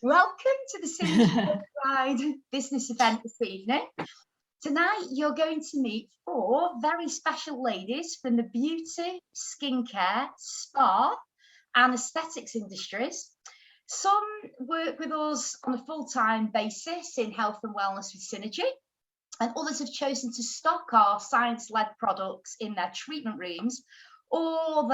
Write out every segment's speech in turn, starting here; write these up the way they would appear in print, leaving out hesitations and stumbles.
Welcome to the Synergy Worldwide business event this evening. Tonight, you're going to meet four very special ladies from the beauty, skincare, spa, and aesthetics industries. Some work with us on a full-time basis in health and wellness with Synergy, and others have chosen to stock our science-led products in their treatment rooms or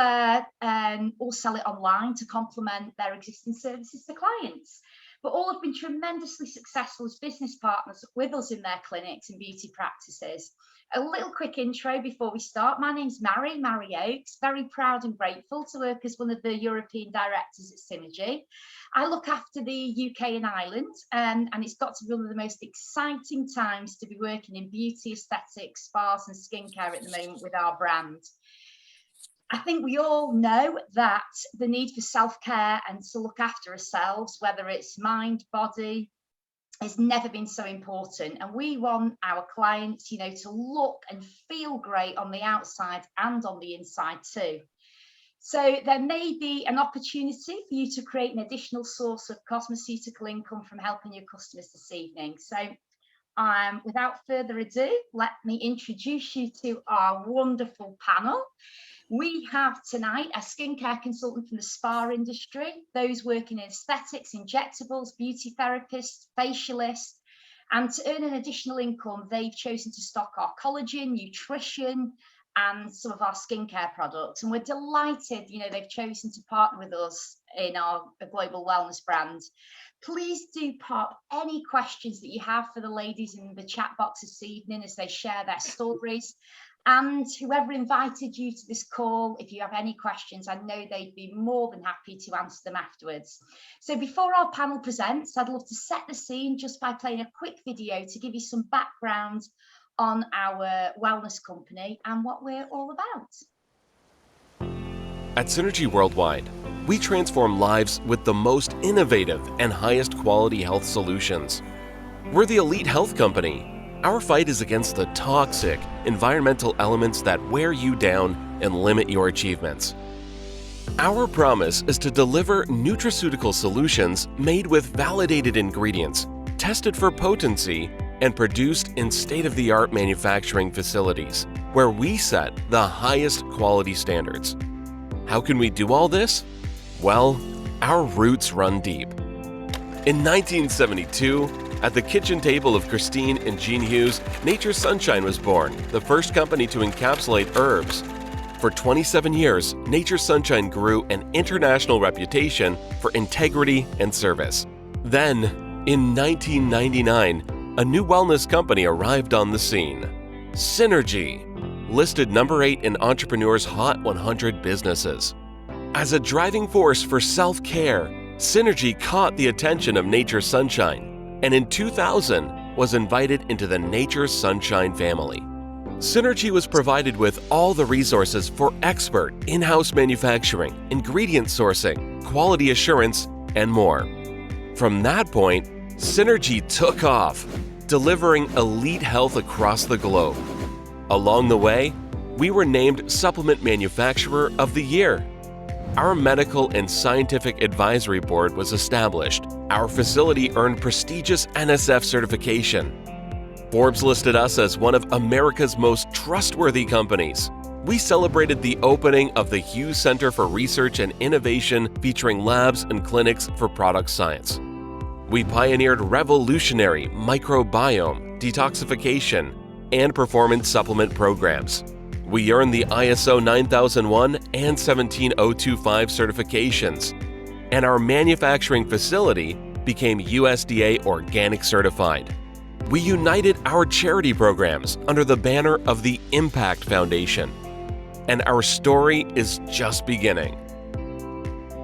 sell it online to complement their existing services to clients. But all have been tremendously successful as business partners with us in their clinics and beauty practices. A little quick intro before we start. My name's Mary Oakes, very proud and grateful to work as one of the European directors at Synergy. I look after the UK and Ireland, and it's got to be one of the most exciting times to be working in beauty, aesthetics, spas and skincare at the moment with our brand. I think we all know that the need for self-care and to look after ourselves, whether it's mind, body, has never been so important. And we want our clients, to look and feel great on the outside and on the inside too. So there may be an opportunity for you to create an additional source of cosmeceutical income from helping your customers this evening. So without further ado, let me introduce you to our wonderful panel. We have tonight a skincare consultant from the spa industry, those working in aesthetics, injectables, beauty therapists, facialists, and to earn an additional income, they've chosen to stock our collagen, nutrition, and some of our skincare products. And we're delighted, they've chosen to partner with us in our global wellness brand. Please do pop any questions that you have for the ladies in the chat box this evening as they share their stories. And whoever invited you to this call, if you have any questions, I know they'd be more than happy to answer them afterwards. So before our panel presents, I'd love to set the scene just by playing a quick video to give you some background on our wellness company and what we're all about. At Synergy Worldwide, we transform lives with the most innovative and highest quality health solutions. We're the elite health company. Our fight is against the toxic environmental elements that wear you down and limit your achievements. Our promise is to deliver nutraceutical solutions made with validated ingredients, tested for potency, and produced in state-of-the-art manufacturing facilities, where we set the highest quality standards. How can we do all this? Well, our roots run deep. In 1972, at the kitchen table of Christine and Jean Hughes, Nature's Sunshine was born, the first company to encapsulate herbs. For 27 years, Nature's Sunshine grew an international reputation for integrity and service. Then, in 1999, a new wellness company arrived on the scene. Synergy, listed number 8 in Entrepreneur's Hot 100 businesses. As a driving force for self-care, Synergy caught the attention of Nature's Sunshine, and in 2000 was invited into the Nature's Sunshine family. Synergy was provided with all the resources for expert in-house manufacturing, ingredient sourcing, quality assurance, and more. From that point, Synergy took off, delivering elite health across the globe. Along the way, we were named Supplement Manufacturer of the Year. Our medical and scientific advisory board was established. Our facility earned prestigious NSF certification. Forbes listed us as one of America's most trustworthy companies. We celebrated the opening of the Hughes Center for Research and Innovation, featuring labs and clinics for product science. We pioneered revolutionary microbiome, detoxification, and performance supplement programs. We earned the ISO 9001 and 17025 certifications, and our manufacturing facility became USDA Organic Certified. We united our charity programs under the banner of the Impact Foundation, and our story is just beginning.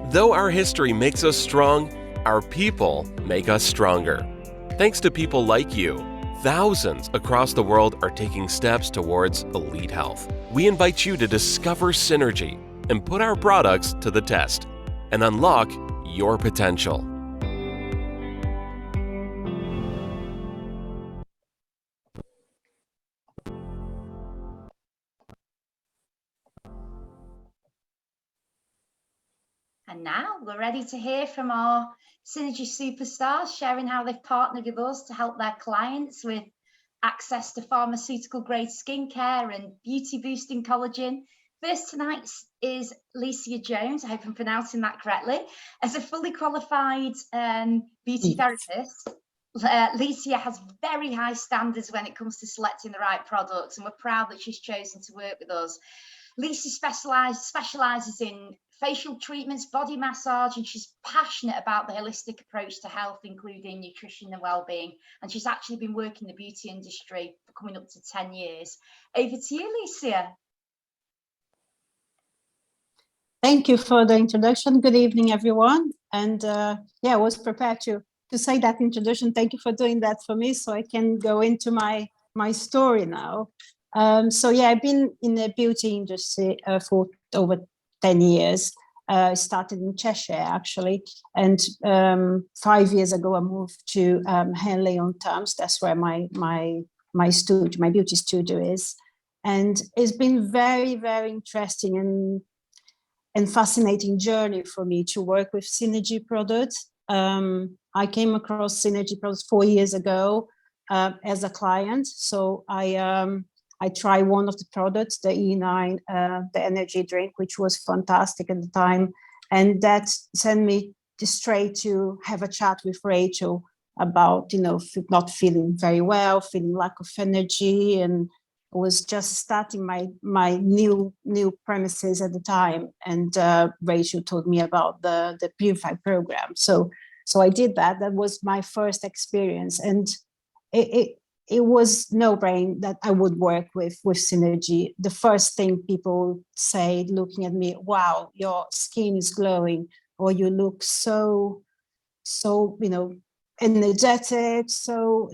Though our history makes us strong, our people make us stronger. Thanks to people like you, thousands across the world are taking steps towards elite health. We invite you to discover Synergy and put our products to the test and unlock your potential. And now we're ready to hear from our Synergy superstars, sharing how they've partnered with us to help their clients with access to pharmaceutical grade skincare and beauty boosting collagen. First tonight is Licia Jones, I hope I'm pronouncing that correctly. As a fully qualified beauty therapist, Licia has very high standards when it comes to selecting the right products, and we're proud that she's chosen to work with us. Licia specializes in facial treatments, body massage, and she's passionate about the holistic approach to health, including nutrition and well-being. And she's actually been working in the beauty industry for coming up to 10 years. Over to you, Licia. Thank you for the introduction. Good evening, everyone. And I was prepared to say that introduction. Thank you for doing that for me, so I can go into my story now. I've been in the beauty industry for over 10 years. I started in Cheshire, actually, and 5 years ago I moved to Henley-on-Thames. That's where my beauty studio is, and it's been very, very interesting and fascinating journey for me to work with Synergy products. I came across Synergy products 4 years ago as a client, so I tried one of the products, the E9, the energy drink, which was fantastic at the time. And that sent me straight to have a chat with Rachel about, not feeling very well, feeling lack of energy, and was just starting my new premises at the time. And Rachel told me about the Purify program. So I did that. That was my first experience. And it was no-brainer that I would work with Synergy. The first thing people say, looking at me, wow, your skin is glowing, or you look so energetic, so,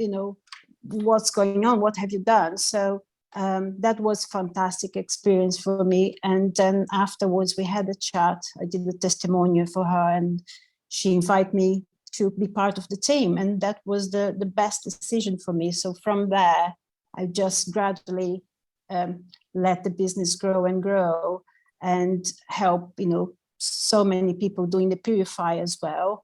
what's going on? What have you done? So that was fantastic experience for me. And then afterwards we had a chat. I did a testimonial for her, and she invited me to be part of the team, and that was the best decision for me. So from there, I just gradually let the business grow and grow, and help so many people doing the Purify as well.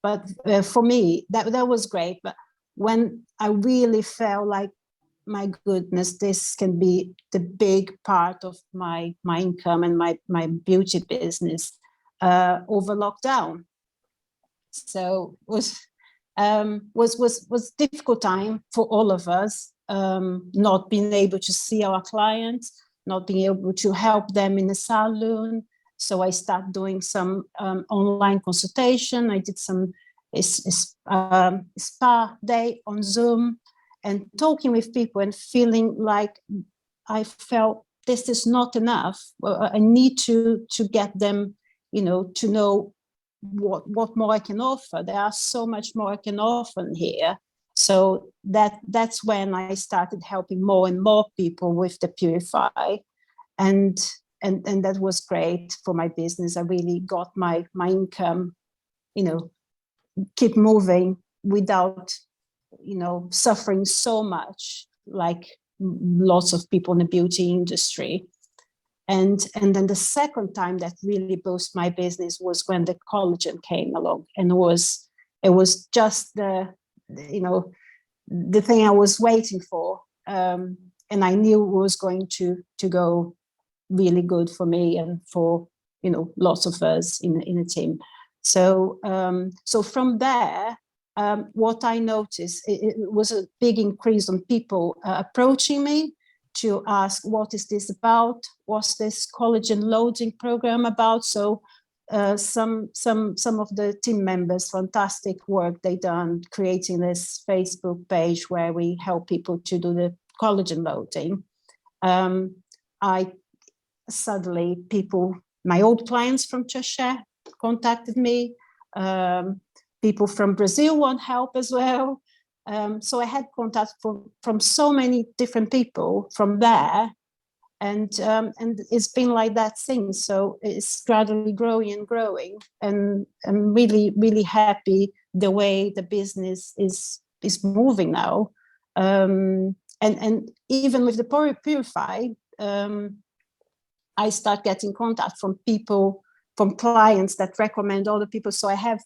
But for me, that was great. But when I really felt like, my goodness, this can be the big part of my income and my beauty business over lockdown. So it was difficult time for all of us, not being able to see our clients, not being able to help them in the salon. So I started doing some online consultation. I did some spa day on Zoom, and talking with people and feeling like I felt this is not enough. I need to get them, to know what more I can offer. There are so much more I can offer here. So that's when I started helping more and more people with the Purify, and that was great for my business. I really got my income, keep moving without, suffering so much like lots of people in the beauty industry. And then the second time that really boosted my business was when the collagen came along, and it was just the thing I was waiting for, and I knew it was going to go really good for me and for lots of us in the team. So from there, what I noticed, it was a big increase on people approaching me to ask, what is this about? What's this collagen loading program about? So some of the team members, fantastic work they done creating this Facebook page where we help people to do the collagen loading. Suddenly my old clients from Cheshire contacted me. People from Brazil want help as well. So I had contact from so many different people from there, and it's been like that since. So it's gradually growing and growing, and I'm really, really happy the way the business is moving now. And even with the Purify, I start getting contact from people from clients that recommend other people. So I have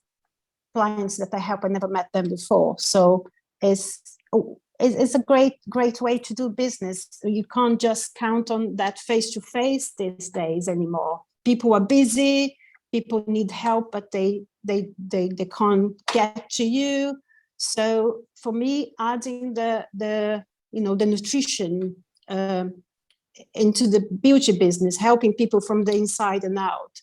clients that I help, I never met them before. So it's a great way to do business. You can't just count on that face-to-face these days anymore. People are busy, people need help, but they can't get to you. So for me, adding the nutrition into the beauty business, helping people from the inside and out,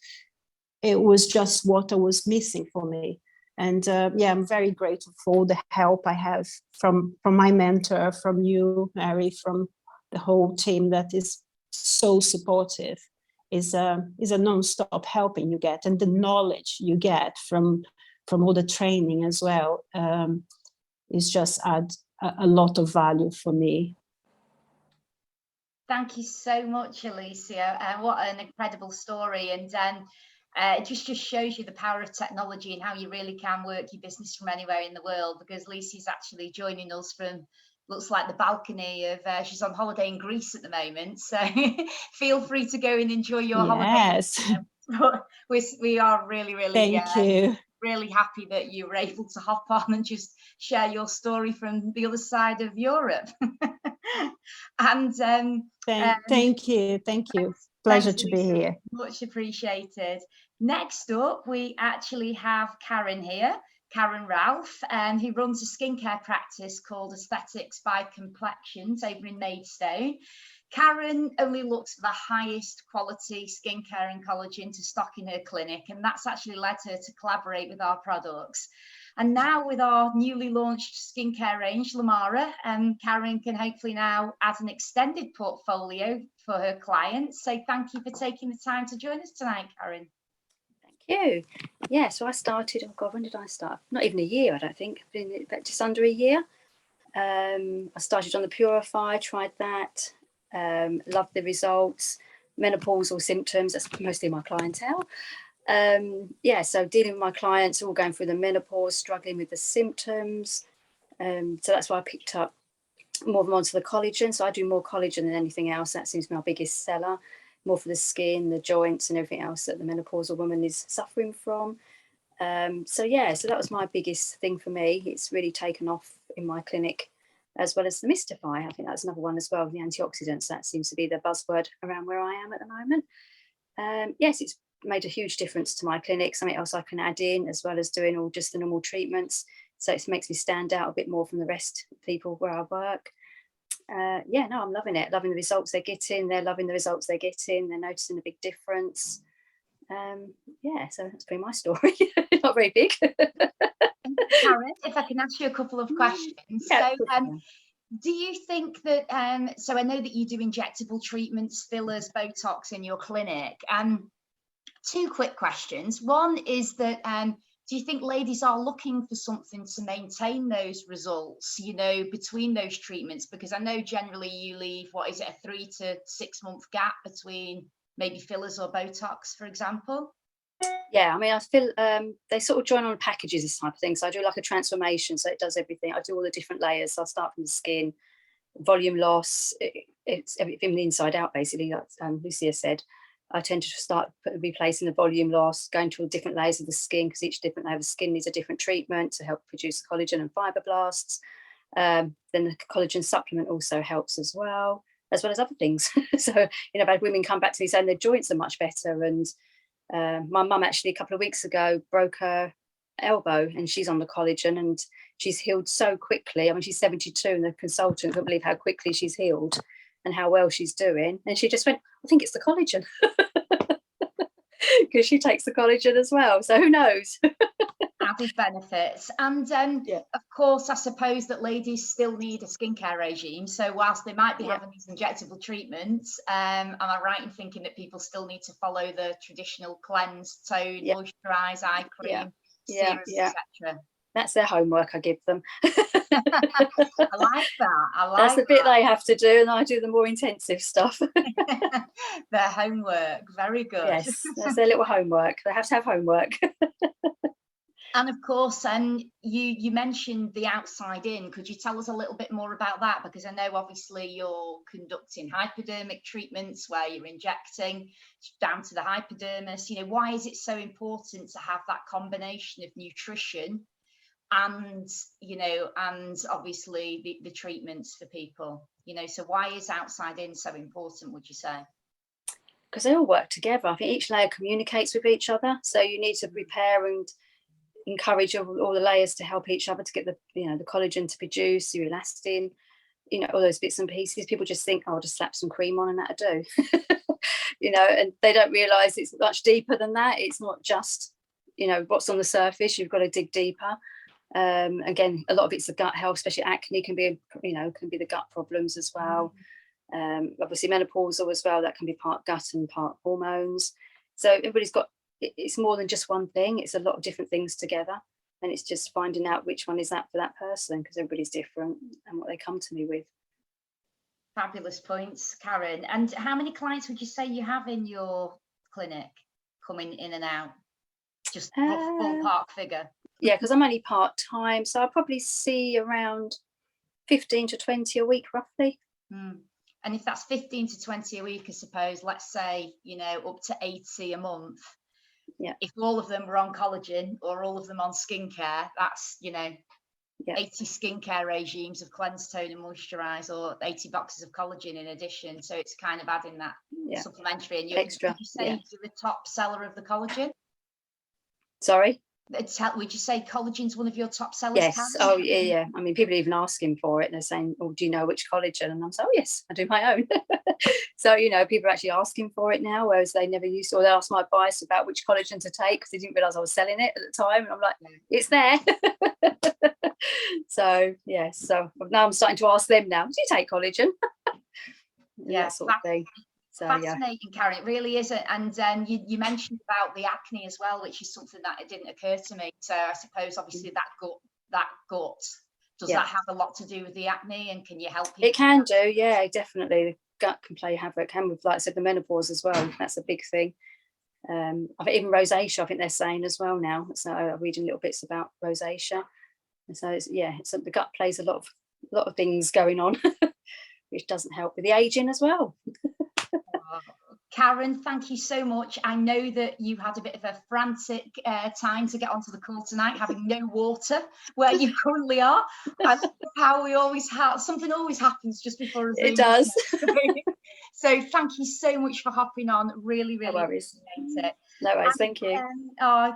it was just what I was missing for me. And I'm very grateful for the help I have from my mentor, from you, Mary, from the whole team that is so supportive. Is a non-stop helping you get, and the knowledge you get from all the training as well is just add a lot of value for me. Thank you so much, Alicia. What an incredible story. And it just shows you the power of technology and how you really can work your business from anywhere in the world, because Lucy's actually joining us from, looks like the balcony of, she's on holiday in Greece at the moment. So feel free to go and enjoy your holiday. We are really, Thank you. Really happy that you were able to hop on and just share your story from the other side of Europe. And thank you. Pleasure to be here. Much appreciated. Next up, we actually have Karen here, Karen Ralph, who runs a skincare practice called Aesthetics by Complexions over in Maidstone. Karen only looks for the highest quality skincare and collagen to stock in her clinic, and that's actually led her to collaborate with our products. And now with our newly launched skincare range, Lamara, Karen can hopefully now add an extended portfolio for her clients. So thank you for taking the time to join us tonight, Karen. Thank you. Yeah, so I started, oh God, when did I start? Not even a year, I don't think. I've been about just under a year. I started on the Purify, tried that. Loved the results. Menopausal symptoms, that's mostly my clientele. So dealing with my clients, all going through the menopause, struggling with the symptoms. So that's why I picked up more of them onto the collagen. So I do more collagen than anything else. That seems to be my biggest seller. More for the skin, the joints, and everything else that the menopausal woman is suffering from. So that was my biggest thing for me. It's really taken off in my clinic, as well as the Mystify. I think that's another one as well, the antioxidants. That seems to be the buzzword around where I am at the moment. It's made a huge difference to my clinic. Something else I can add in, as well as doing all just the normal treatments. So it makes me stand out a bit more from the rest of people where I work. I'm loving it. Loving the results they're getting. They're loving the results they're getting. They're noticing a big difference. So that's pretty my story. Not very big. Karen, if I can ask you a couple of questions. Yeah, do you think that, so I know that you do injectable treatments, fillers, Botox in your clinic. Two quick questions. One is that, do you think ladies are looking for something to maintain those results, between those treatments? Because I know generally you leave, a 3 to 6 month gap between maybe fillers or Botox, for example? Yeah, I mean, I feel they sort of join on packages, this type of thing. So I do like a transformation, so it does everything. I do all the different layers. So I start from the skin, volume loss. It's everything from the inside out, basically, like Lucia said. I tend to start replacing the volume loss, going to all different layers of the skin, because each different layer of the skin needs a different treatment to help produce the collagen and fibroblasts. Then the collagen supplement also helps as well as other things. So, I've had women come back to me saying their joints are much better. And my mum actually a couple of weeks ago broke her elbow, and she's on the collagen, and she's healed so quickly. I mean, she's 72, and the consultant couldn't believe how quickly she's healed and how well she's doing. And she just went, I think it's the collagen, because she takes the collagen as well. So who knows? Added benefits. And of course, I suppose that ladies still need a skincare regime. So whilst they might be having these injectable treatments, am I right in thinking that people still need to follow the traditional cleanse, tone, moisturize, eye cream, serums, etc.? That's their homework I give them. I like that. That's the bit they have to do, and I do the more intensive stuff. Their homework, very good. Yes, that's their little homework. They have to have homework. And of course, you mentioned the outside in. Could you tell us a little bit more about that? Because I know obviously you're conducting hypodermic treatments where you're injecting down to the hypodermis. You know, why is it so important to have that combination of nutrition and, you know, and obviously the treatments for people? You know, so why is outside in so important, would you say? Because they all work together. I think each layer communicates with each other. So you need to repair and encourage all the layers to help each other to get the, you know, the collagen to produce, the elastin, you know, all those bits and pieces. People just think, oh, I'll just slap some cream on and that'll do. You know, and they don't realize it's much deeper than that. It's not just, you know, what's on the surface. You've got to dig deeper. Again, a lot of it's the gut health, especially acne can be, you know, can be the gut problems as well. Obviously menopausal as well, that can be part gut and part hormones. So everybody's got, it's more than just one thing. It's a lot of different things together, and it's just finding out which one is that for that person, because everybody's different and what they come to me with. Fabulous points, Karen. And how many clients would you say you have in your clinic coming in and out? Just rough ballpark figure. Yeah, because I'm only part-time, so I probably see around 15 to 20 a week roughly. And if that's 15 to 20 a week, I suppose, let's say, you know, up to 80 a month. Yeah. If all of them were on collagen or all of them on skincare, that's, you know, 80 skincare regimes of cleanse, tone and moisturize, or 80 boxes of collagen in addition. So it's kind of adding that supplementary. And extra. Would you say you're the top seller of the collagen? Sorry? Would you say collagen's one of your top sellers? Yes. Karen? Oh, yeah. I mean, people are even asking for it, and they're saying, "Oh, do you know which collagen?" And I'm saying, "Oh, yes, I do my own." So, you know, people are actually asking for it now, whereas they never used to. Or they asked my advice about which collagen to take because they didn't realise I was selling it at the time. And I'm like, "It's there." So, yes. So now I'm starting to ask them now, "Do you take collagen?" Yeah, that sort of thing. So, fascinating, Karen. It really is. And you mentioned about the acne as well, which is something that it didn't occur to me. So I suppose obviously that gut, does that have a lot to do with the acne, and can you help people? It can do, yeah, definitely. The gut can play havoc, and with, like I said, the menopause as well. That's a big thing. I think even rosacea, I think they're saying as well now. So I'm reading little bits about rosacea. And so the gut plays a lot of things going on, which doesn't help with the aging as well. Karen, thank you so much. I know that you had a bit of a frantic time to get onto the call tonight, having no water where you currently are. And how we always have, something always happens just before a Zoom. It does. So thank you so much for hopping on. Really, really appreciate it. No worries, thank you.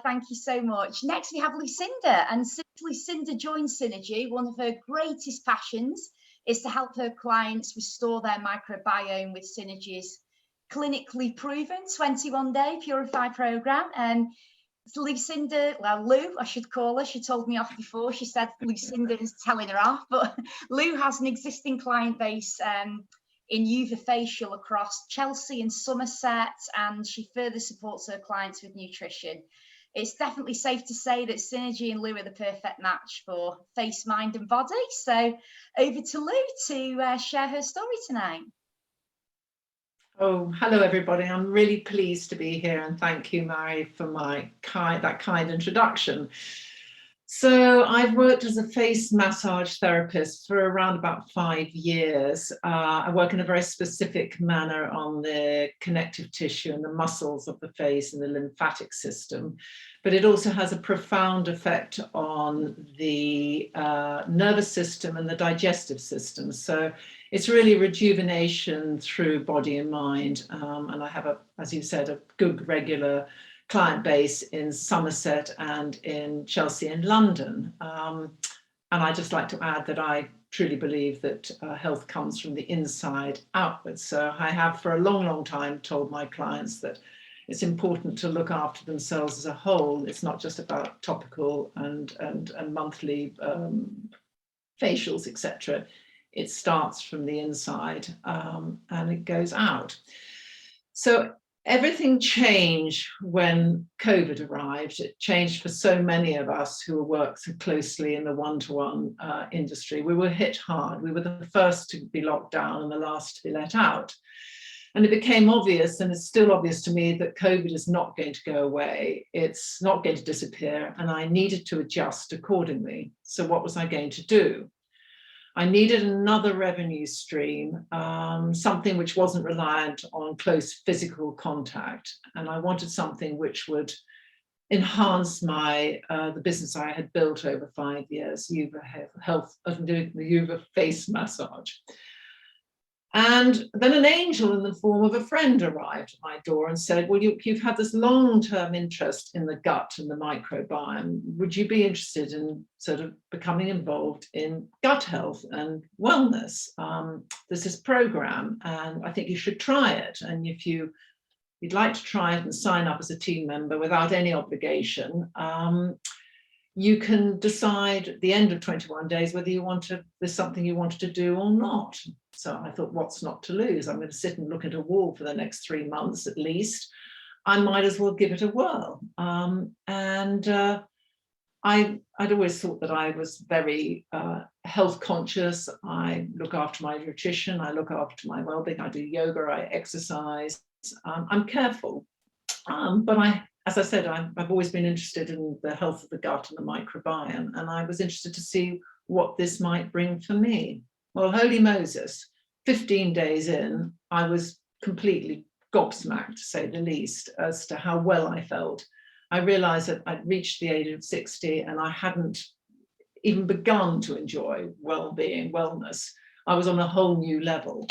Thank you so much. Next we have Lucinda, and since Lucinda joined Synergy, one of her greatest passions is to help her clients restore their microbiome with Synergy's clinically proven 21-day Purify program. And Lucinda, well, Lou, I should call her. She told me off before. She said Lucinda is telling her off, but Lou has an existing client base in Uva Facial across Chelsea and Somerset, and she further supports her clients with nutrition. It's definitely safe to say that Synergy and Lou are the perfect match for face, mind and body. So over to Lou to share her story tonight. Oh, hello everybody. I'm really pleased to be here, and thank you, Mary, for that kind introduction. So I've worked as a face massage therapist for around about 5 years. I work in a very specific manner on the connective tissue and the muscles of the face and the lymphatic system, but it also has a profound effect on the nervous system and the digestive system. So it's really rejuvenation through body and mind. And I have, as you said, a good regular client base in Somerset and in Chelsea and London. And I just like to add that I truly believe that health comes from the inside outwards. So I have for a long, long time told my clients that it's important to look after themselves as a whole. It's not just about topical and monthly facials, etc. It starts from the inside and it goes out. So everything changed when COVID arrived. It changed for so many of us who work so closely in the one-to-one industry. We were hit hard. We were the first to be locked down and the last to be let out. And it became obvious, and it's still obvious to me, that COVID is not going to go away. It's not going to disappear, and I needed to adjust accordingly. So what was I going to do? I needed another revenue stream, something which wasn't reliant on close physical contact. And I wanted something which would enhance the business I had built over 5 years, Yuva Health, of doing the Yuva face massage. And then an angel in the form of a friend arrived at my door and said, well, you've had this long-term interest in the gut and the microbiome. Would you be interested in sort of becoming involved in gut health and wellness? There's this program, and I think you should try it. And if you'd like to try it and sign up as a team member without any obligation, you can decide at the end of 21 days whether there's something you wanted to do or not. So I thought, what's not to lose? I'm going to sit and look at a wall for the next 3 months at least. I might as well give it a whirl. I'd always thought that I was very health conscious. I look after my nutrition. I look after my well-being. I do yoga. I exercise. I'm careful. But as I said, I've always been interested in the health of the gut and the microbiome. And I was interested to see what this might bring for me. Well, holy Moses, 15 days in, I was completely gobsmacked, to say the least, as to how well I felt. I realized that I'd reached the age of 60 and I hadn't even begun to enjoy well-being, wellness. I was on a whole new level.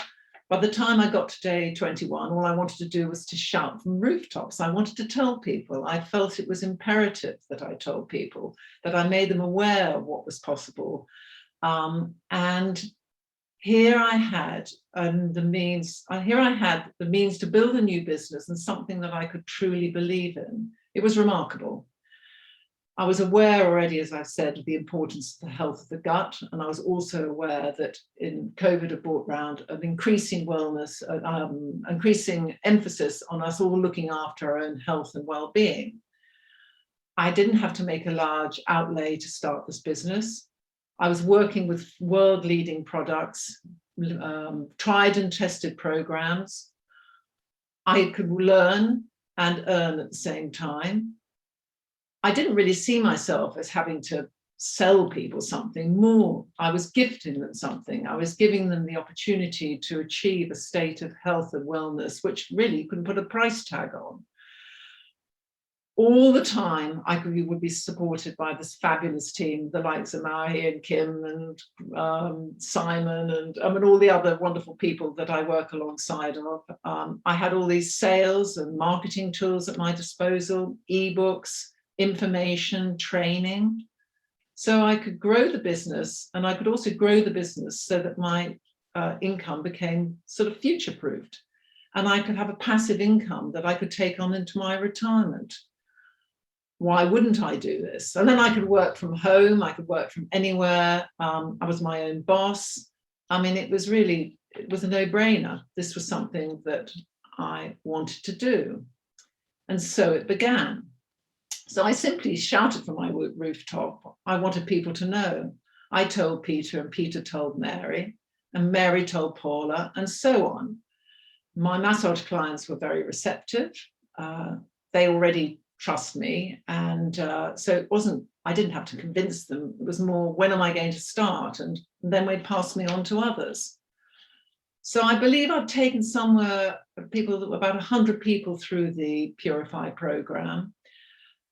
By the time I got to day 21, all I wanted to do was to shout from rooftops. I wanted to tell people. I felt it was imperative that I told people, that I made them aware of what was possible. And here I had the means to build a new business and something that I could truly believe in. It was remarkable. I was aware already, as I've said, of the importance of the health of the gut. And I was also aware that COVID had brought round an increasing wellness, increasing emphasis on us all looking after our own health and well-being. I didn't have to make a large outlay to start this business. I was working with world-leading products, tried and tested programs. I could learn and earn at the same time. I didn't really see myself as having to sell people something more. I was gifting them something. I was giving them the opportunity to achieve a state of health and wellness, which really you couldn't put a price tag on. All the time, I would be supported by this fabulous team, the likes of Mahi and Kim and Simon and all the other wonderful people that I work alongside of. I had all these sales and marketing tools at my disposal, ebooks, information, training. So I could grow the business, and I could also grow the business so that my income became sort of future-proofed, and I could have a passive income that I could take on into my retirement. Why wouldn't I do this? And then I could work from home, I could work from anywhere. I was my own boss. I mean, it was a no-brainer. This was something that I wanted to do. And so it began. So I simply shouted from my rooftop. I wanted people to know. I told Peter, and Peter told Mary, and Mary told Paula, and so on. My massage clients were very receptive. They already trust me. And so it wasn't, I didn't have to convince them. It was more, when am I going to start? And then they'd pass me on to others. So I believe I've taken about 100 people through the Purify program.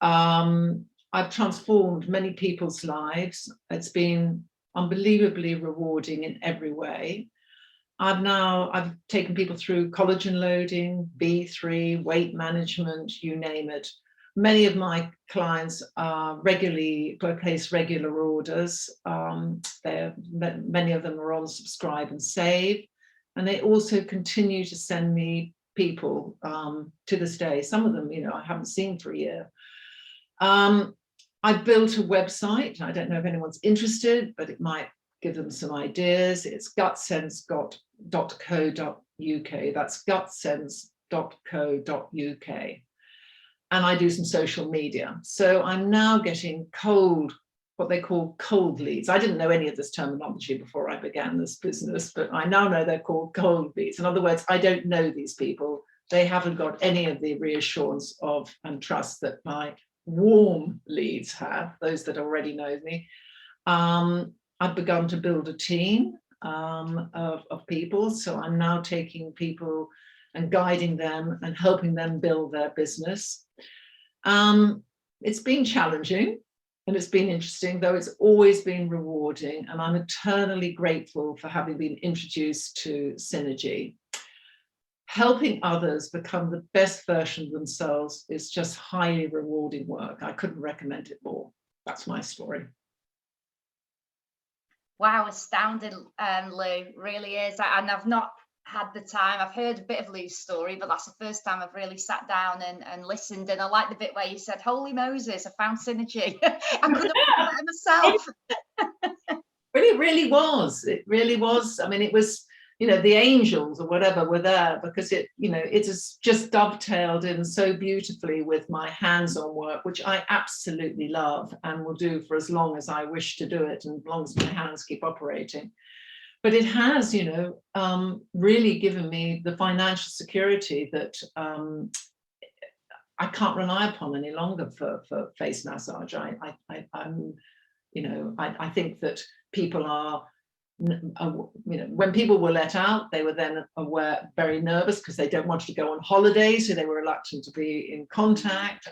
I've transformed many people's lives. It's been unbelievably rewarding in every way. I've taken people through collagen loading, B3, weight management, you name it. Many of my clients place regular orders. Many of them are on Subscribe and Save, and they also continue to send me people to this day. Some of them, I haven't seen for a year. I built a website. I don't know if anyone's interested, but it might give them some ideas. It's gutsense.co.uk. That's gutsense.co.uk. And I do some social media. So I'm now getting cold what they call cold leads. I didn't know any of this terminology before I began this business, but I now know they're called cold leads. In other words, I don't know these people. They haven't got any of the reassurance of and trust that my warm leads have, those that already know me. I've begun to build a team of people. So I'm now taking people and guiding them and helping them build their business. It's been challenging and it's been interesting, though it's always been rewarding. And I'm eternally grateful for having been introduced to Synergy. Helping others become the best version of themselves is just highly rewarding work. I couldn't recommend it more. That's my story. Wow, astounding, Lou, really is. And I've not had the time. I've heard a bit of Lou's story, but that's the first time I've really sat down and listened. And I like the bit where you said, "Holy Moses, I found Synergy." I couldn't have done it myself. But it really was. It really was. I mean, it was, you know, the angels or whatever were there because it, you know, it has just dovetailed in so beautifully with my hands-on work, which I absolutely love and will do for as long as I wish to do it and as long as my hands keep operating. But it has, you know, really given me the financial security that I can't rely upon any longer for face massage. I'm, you know, I think that people are, you know, when people were let out, they were then very nervous because they don't want to go on holiday, so they were reluctant to be in contact.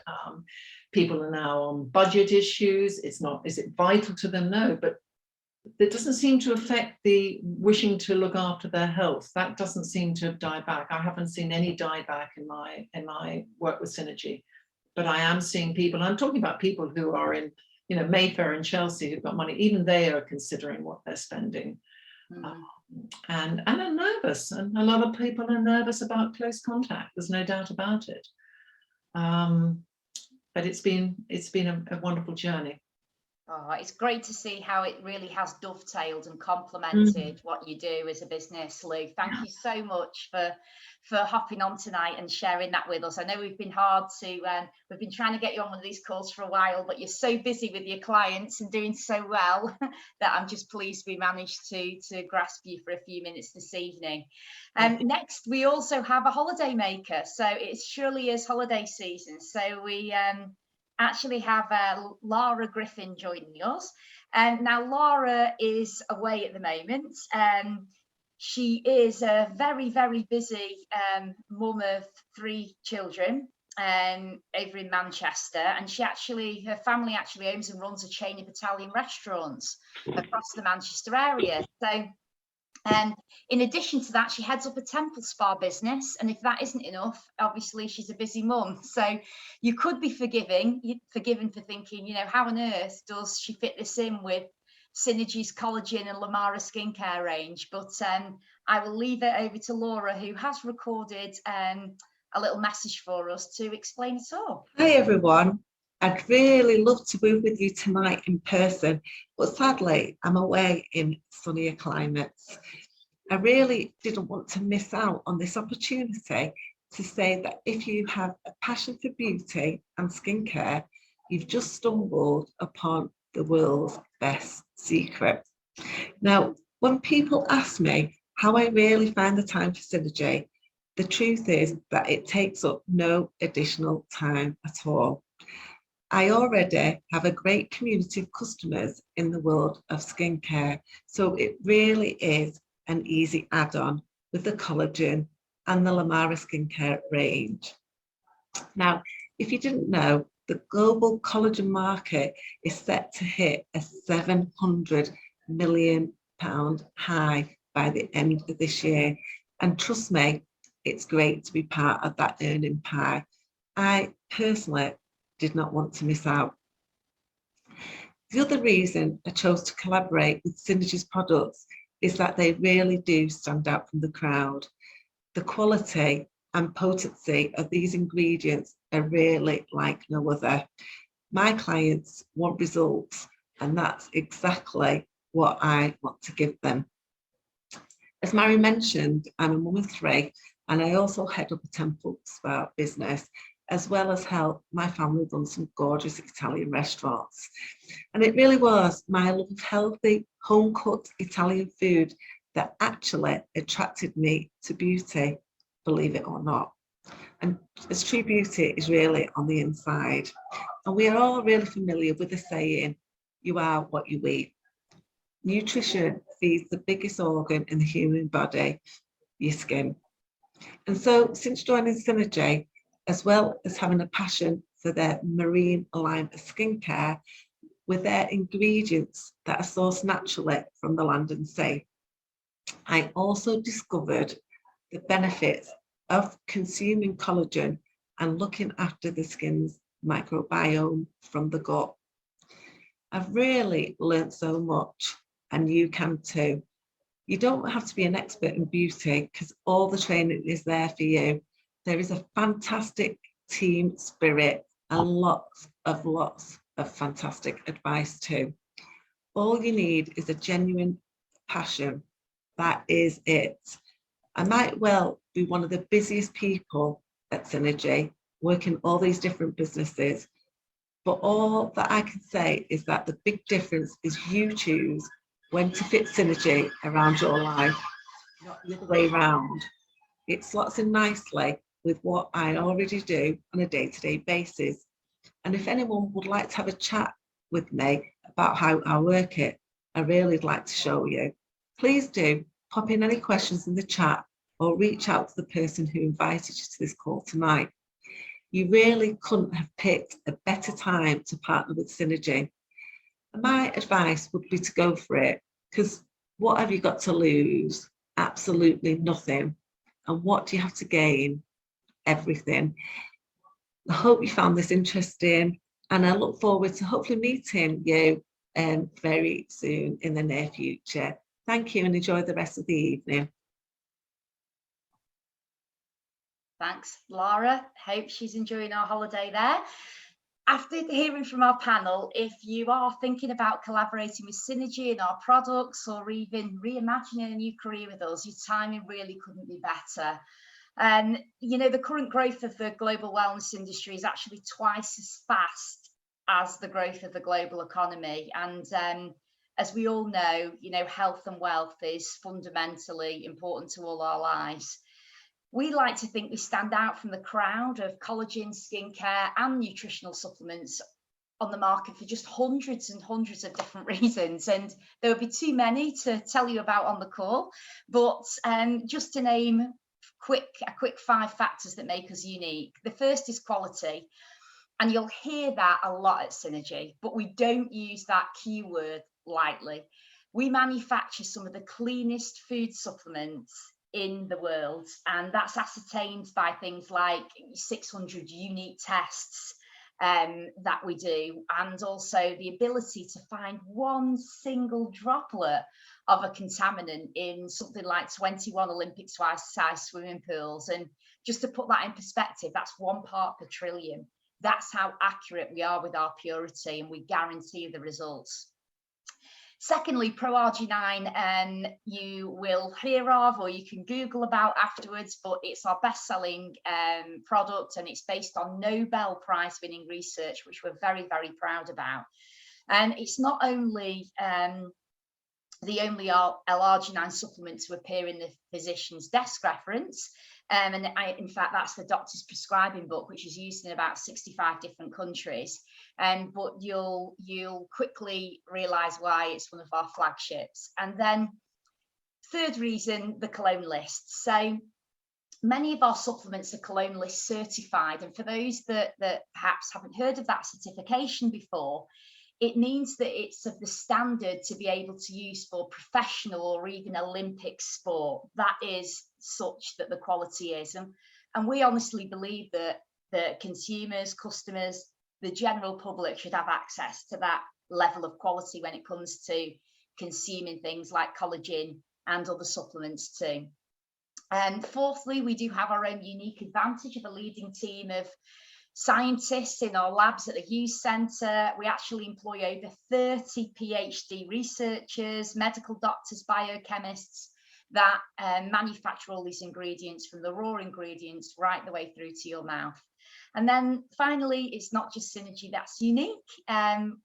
People are now on budget issues. It's not, is it vital to them? No, but it doesn't seem to affect the wishing to look after their health. That doesn't seem to have died back. I haven't seen any die back in my work with Synergy, but I am seeing people, and I'm talking about people who are in, you know, Mayfair and Chelsea who've got money, even they are considering what they're spending. And are nervous, and a lot of people are nervous about close contact. There's no doubt about it. But it's been a wonderful journey. Oh, it's great to see how it really has dovetailed and complemented what you do as a business, Lou. Thank you so much for hopping on tonight and sharing that with us. I know we've been hard to, we've been trying to get you on one of these calls for a while, but you're so busy with your clients and doing so well that I'm just pleased we managed to grasp you for a few minutes this evening. Next, we also have a holiday maker. So it surely is holiday season. So we actually have Laura Griffin joining us. And now Laura is away at the moment. She is a very, very busy mum of 3 children over in Manchester. And her family actually owns and runs a chain of Italian restaurants across the Manchester area. So in addition to that, she heads up a temple spa business. And if that isn't enough, obviously she's a busy mum. So you could be forgiven for thinking, you know, how on earth does she fit this in with Synergy's collagen and Lamara skincare range? But I will leave it over to Laura, who has recorded a little message for us to explain it all. Hi everyone. I'd really love to be with you tonight in person, but sadly I'm away in sunnier climates. I really didn't want to miss out on this opportunity to say that if you have a passion for beauty and skincare, you've just stumbled upon the world's best secret. Now, when people ask me how I really find the time for Synergy, the truth is that it takes up no additional time at all. I already have a great community of customers in the world of skincare, so it really is an easy add-on with the collagen and the Lamara skincare range. Now, if you didn't know, the global collagen market is set to hit a £700 million high by the end of this year. And trust me, it's great to be part of that earning pie. I personally did not want to miss out. The other reason I chose to collaborate with Synergy's products is that they really do stand out from the crowd. The quality and potency of these ingredients are really like no other. My clients want results, and that's exactly what I want to give them. As Mary mentioned, I'm a mum of 3, and I also head up a temple spa business. as well as help my family run some gorgeous Italian restaurants. And it really was my love of healthy, home-cooked Italian food that actually attracted me to beauty, believe it or not. And as true beauty is really on the inside. And we are all really familiar with the saying, you are what you eat. Nutrition feeds the biggest organ in the human body, your skin. And so since joining Synergy, as well as having a passion for their marine line of skincare with their ingredients that are sourced naturally from the land and sea, I also discovered the benefits of consuming collagen and looking after the skin's microbiome from the gut. I've really learned so much, and you can too. You don't have to be an expert in beauty because all the training is there for you. There is a fantastic team spirit and lots of fantastic advice too. All you need is a genuine passion. That is it. I might well be one of the busiest people at Synergy, working all these different businesses, but all that I can say is that the big difference is you choose when to fit Synergy around your life, not the other way around. It slots in nicely with what I already do on a day-to-day basis. And if anyone would like to have a chat with me about how I work it, I really would like to show you. Please do pop in any questions in the chat or reach out to the person who invited you to this call tonight. You really couldn't have picked a better time to partner with Synergy. And my advice would be to go for it, because what have you got to lose? Absolutely nothing. And what do you have to gain? Everything. I hope you found this interesting, and I look forward to hopefully meeting you very soon in the near future. Thank you and enjoy the rest of the evening. Thanks, Laura. Hope she's enjoying our holiday there. After hearing from our panel, if you are thinking about collaborating with Synergy in our products or even reimagining a new career with us, your timing really couldn't be better. You know, the current growth of the global wellness industry is actually twice as fast as the growth of the global economy. And as we all know, you know, health and wealth is fundamentally important to all our lives. We like to think we stand out from the crowd of collagen, skincare and nutritional supplements on the market for just hundreds and hundreds of different reasons. And there would be too many to tell you about on the call, but just to name a quick 5 factors that make us unique. The first is quality. And you'll hear that a lot at Synergy, but we don't use that keyword lightly. We manufacture some of the cleanest food supplements in the world, and that's ascertained by things like 600 unique tests that we do, and also the ability to find one single droplet of a contaminant in something like 21 Olympic size swimming pools. And just to put that in perspective, that's 1 part per trillion. That's how accurate we are with our purity, and we guarantee the results. Secondly, ProRG9, you will hear of, or you can Google about afterwards, but it's our best-selling product, and it's based on Nobel Prize-winning research, which we're very, very proud about. And it's not only the only L-arginine supplement to appear in the physician's desk reference, in fact, that's the doctor's prescribing book, which is used in about 65 different countries. But you'll quickly realise why it's one of our flagships. And then third reason, the Cologne list. So many of our supplements are Cologne list certified. And for those that perhaps haven't heard of that certification before, it means that it's of the standard to be able to use for professional or even Olympic sport. That is such that the quality is. And we honestly believe that consumers, customers, the general public should have access to that level of quality when it comes to consuming things like collagen and other supplements too. And fourthly, we do have our own unique advantage of a leading team of scientists in our labs at the Hughes Centre. We actually employ over 30 PhD researchers, medical doctors, biochemists that manufacture all these ingredients, from the raw ingredients right the way through to your mouth. And then finally, it's not just Synergy that's unique.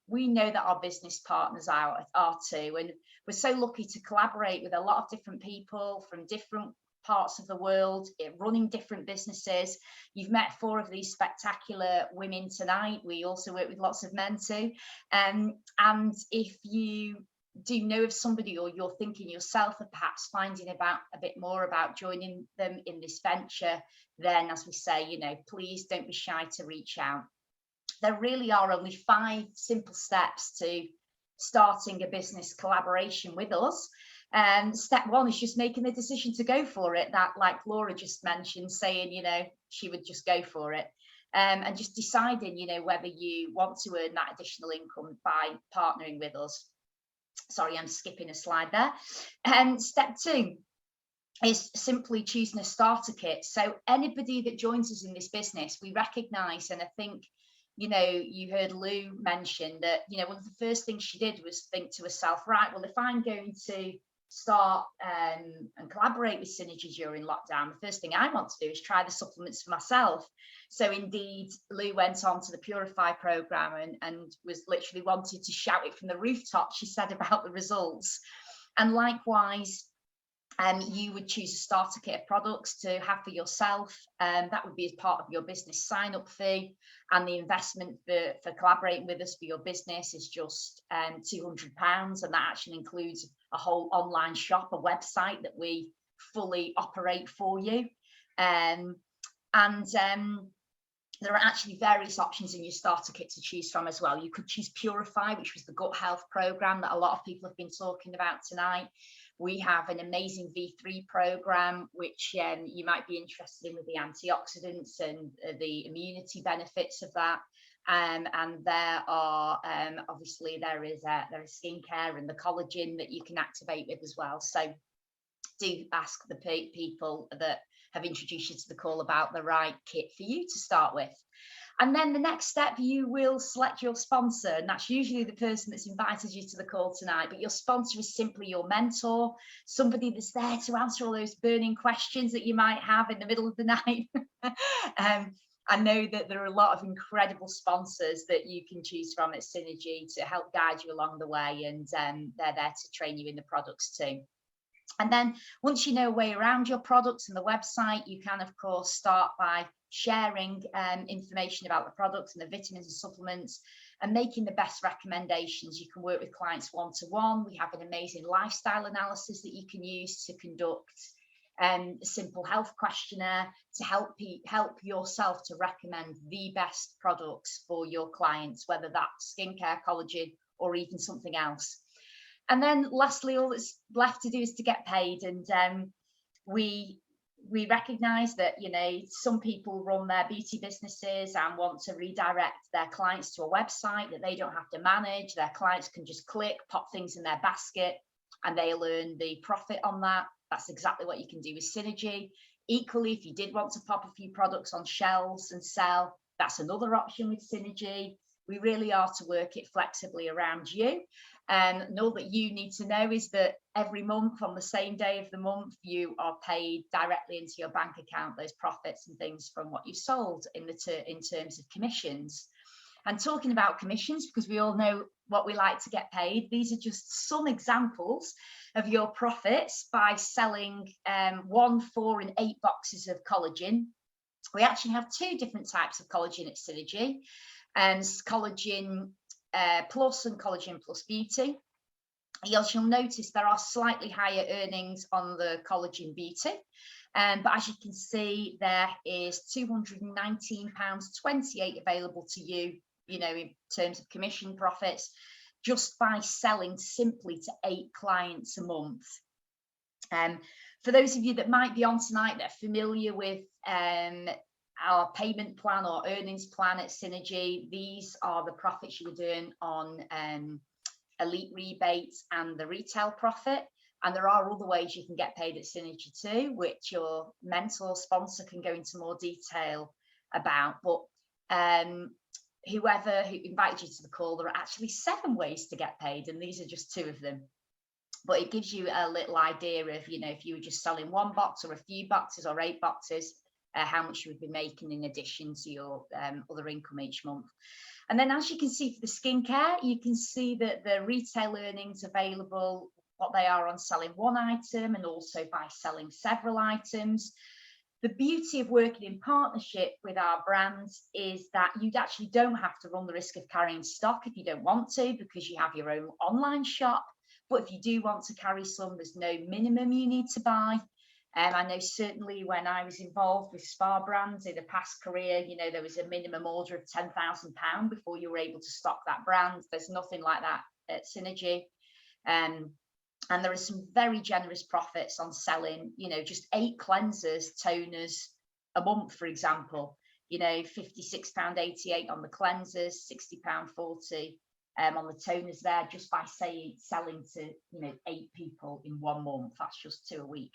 We know that our business partners are too, and we're so lucky to collaborate with a lot of different people from different parts of the world, running different businesses. You've met 4 of these spectacular women tonight. We also work with lots of men too. And if you do know of somebody, or you're thinking yourself of perhaps finding out a bit more about joining them in this venture, then as we say, you know, please don't be shy to reach out. There really are only 5 simple steps to starting a business collaboration with us. And step 1 is just making the decision to go for it, that like Laura just mentioned, saying, you know, she would just go for it. And just deciding, you know, whether you want to earn that additional income by partnering with us. Sorry, I'm skipping a slide there. And step 2 is simply choosing a starter kit. So anybody that joins us in this business, we recognise, and I think, you know, you heard Lou mention that, you know, one of the first things she did was think to herself, right, well, if I'm going to start and collaborate with Synergy during lockdown, the first thing I want to do is try the supplements for myself. So indeed, Lou went on to the Purify program and was literally wanted to shout it from the rooftop, she said, about the results. And likewise, you would choose a starter kit of products to have for yourself. That would be as part of your business sign-up fee, and the investment for collaborating with us for your business is just £200, and that actually includes a whole online shop, a website that we fully operate for you. There are actually various options in your starter kit to choose from as well. You could choose Purify, which was the gut health program that a lot of people have been talking about tonight. We have an amazing V3 program, which you might be interested in, with the antioxidants and the immunity benefits of that. And there are obviously there is skincare and the collagen that you can activate with as well. So do ask the people that have introduced you to the call about the right kit for you to start with. And then the next step, you will select your sponsor, and that's usually the person that's invited you to the call tonight. But your sponsor is simply your mentor, somebody that's there to answer all those burning questions that you might have in the middle of the night. I know that there are a lot of incredible sponsors that you can choose from at Synergy to help guide you along the way, and they're there to train you in the products too. And then once you know a way around your products and the website, you can, of course, start by sharing information about the products and the vitamins and supplements and making the best recommendations. You can work with clients one-to-one. We have an amazing lifestyle analysis that you can use to conduct a simple health questionnaire to help yourself to recommend the best products for your clients, whether that's skincare, collagen, or even something else. And then lastly, all that's left to do is to get paid. And we recognise that, you know, some people run their beauty businesses and want to redirect their clients to a website that they don't have to manage. Their clients can just click, pop things in their basket, and they'll earn the profit on that. That's exactly what you can do with Synergy. Equally, if you did want to pop a few products on shelves and sell, that's another option with Synergy. We really are to work it flexibly around you. And all that you need to know is that every month, on the same day of the month, you are paid directly into your bank account those profits and things from what you sold in terms of commissions. And talking about commissions, because we all know what we like to get paid, these are just some examples of your profits by selling 1, 4, and 8 boxes of collagen. We actually have 2 different types of collagen at Synergy. Collagen Plus and Collagen Plus Beauty. You'll notice there are slightly higher earnings on the Collagen Beauty, but as you can see, there is £219.28 available to you, you know, in terms of commission profits, just by selling simply to 8 clients a month. For those of you that might be on tonight that are familiar with our payment plan or earnings plan at Synergy, these are the profits you would earn on elite rebates and the retail profit. And there are other ways you can get paid at Synergy too, which your mentor sponsor can go into more detail about. But whoever who invited you to the call, there are actually 7 ways to get paid, and these are just 2 of them. But it gives you a little idea of, you know, if you were just selling 1 box or a few boxes or 8 boxes, how much you would be making in addition to your other income each month. And then, as you can see for the skincare, you can see that the retail earnings available, what they are on selling one item and also by selling several items. The beauty of working in partnership with our brands is that you actually don't have to run the risk of carrying stock if you don't want to, because you have your own online shop. But if you do want to carry some, there's no minimum you need to buy. I know certainly when I was involved with Spa Brands in a past career, you know, there was a minimum order of £10,000 before you were able to stock that brand. There's nothing like that at Synergy. And there are some very generous profits on selling, you know, just 8 cleansers, toners a month, for example. You know, £56.88 on the cleansers, £60.40 on the toners there, just by selling to, you know, 8 people in 1 month. That's just 2 a week.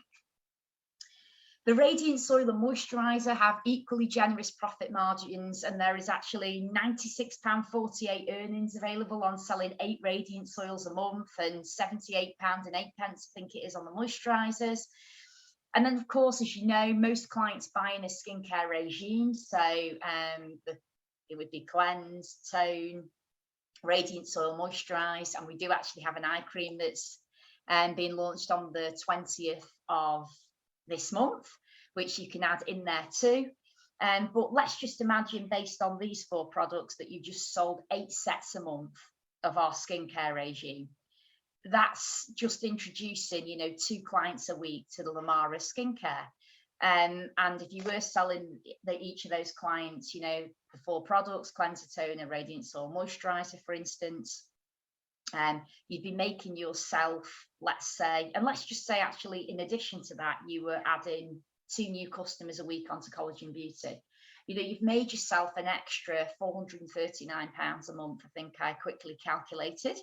The Radiant Soil and Moisturiser have equally generous profit margins, and there is actually £96.48 earnings available on selling 8 Radiant Soils a month, and £78.08, I think it is, on the moisturisers. And then, of course, as you know, most clients buy in a skincare regime, so it would be cleanse, tone, Radiant Soil, moisturise, and we do actually have an eye cream that's being launched on the 20th of this month, which you can add in there too. But let's just imagine, based on these 4 products, that you just sold 8 sets a month of our skincare regime. That's just introducing, you know, 2 clients a week to the Lamara skincare. And if you were selling each of those clients, you know, the 4 products, cleanser, toner, Radiant Soil, moisturiser, for instance, you'd be making yourself, let's say, and let's just say actually in addition to that, you were adding 2 new customers a week onto Collagen Beauty. You know, you've made yourself an extra £439 a month, I think I quickly calculated,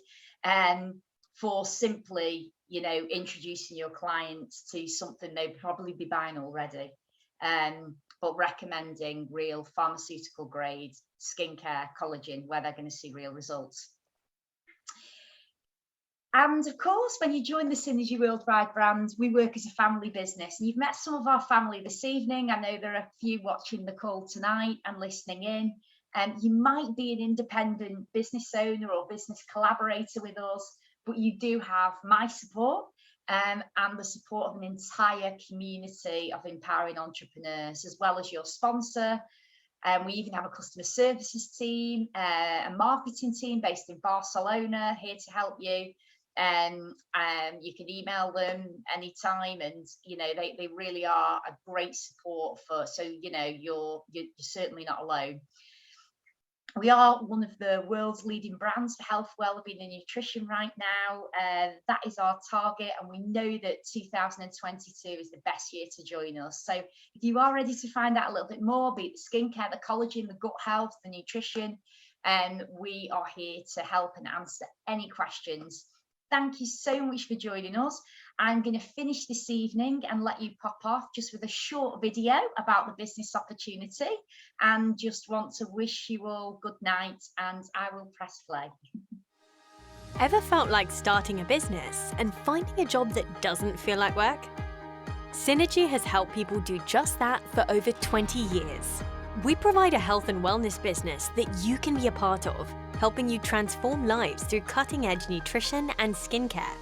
for simply, you know, introducing your clients to something they'd probably be buying already, but recommending real pharmaceutical grade skincare collagen where they're going to see real results. And of course, when you join the Synergy Worldwide brand, we work as a family business. And you've met some of our family this evening. I know there are a few watching the call tonight and listening in. You might be an independent business owner or business collaborator with us, but you do have my support and the support of an entire community of empowering entrepreneurs, as well as your sponsor. We even have a customer services team, a marketing team based in Barcelona, here to help you. You can email them anytime, and you know they really are a great support for. So you know you're certainly not alone. We are one of the world's leading brands for health, wellbeing, and nutrition right now. That is our target, and we know that 2022 is the best year to join us. So if you are ready to find out a little bit more, be it the skincare, the collagen, the gut health, the nutrition, we are here to help and answer any questions. Thank you so much for joining us. I'm going to finish this evening and let you pop off just with a short video about the business opportunity, and just want to wish you all good night, and I will press play. Ever felt like starting a business and finding a job that doesn't feel like work? Synergy has helped people do just that for over 20 years. We provide a health and wellness business that you can be a part of, helping you transform lives through cutting-edge nutrition and skincare.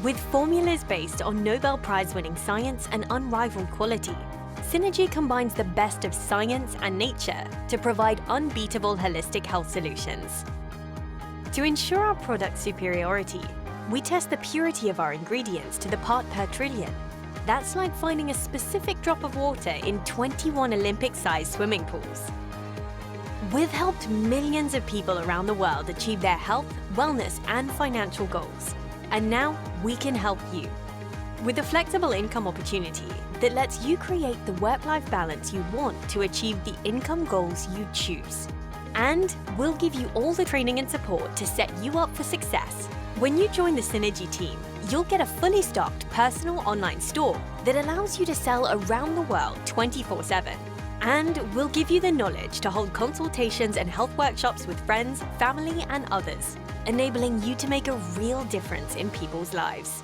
With formulas based on Nobel Prize-winning science and unrivaled quality, Synergy combines the best of science and nature to provide unbeatable holistic health solutions. To ensure our product superiority, we test the purity of our ingredients to the part per trillion. That's like finding a specific drop of water in 21 Olympic-sized swimming pools. We've helped millions of people around the world achieve their health, wellness, and financial goals. And now we can help you. With a flexible income opportunity that lets you create the work-life balance you want to achieve the income goals you choose. And we'll give you all the training and support to set you up for success. When you join the Synergy team, you'll get a fully stocked personal online store that allows you to sell around the world 24/7. And we'll give you the knowledge to hold consultations and health workshops with friends, family, and others, enabling you to make a real difference in people's lives.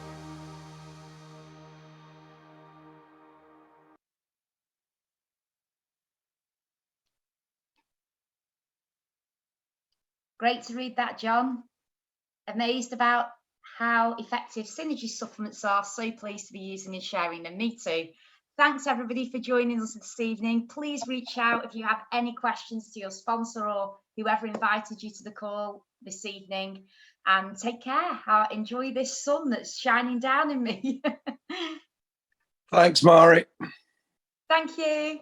Great to read that, John. Amazed about how effective Synergy supplements are. So pleased to be using and sharing them. Me too. Thanks everybody for joining us this evening. Please reach out if you have any questions to your sponsor or whoever invited you to the call this evening. And take care. Enjoy this sun that's shining down in me. Thanks, Mari. Thank you.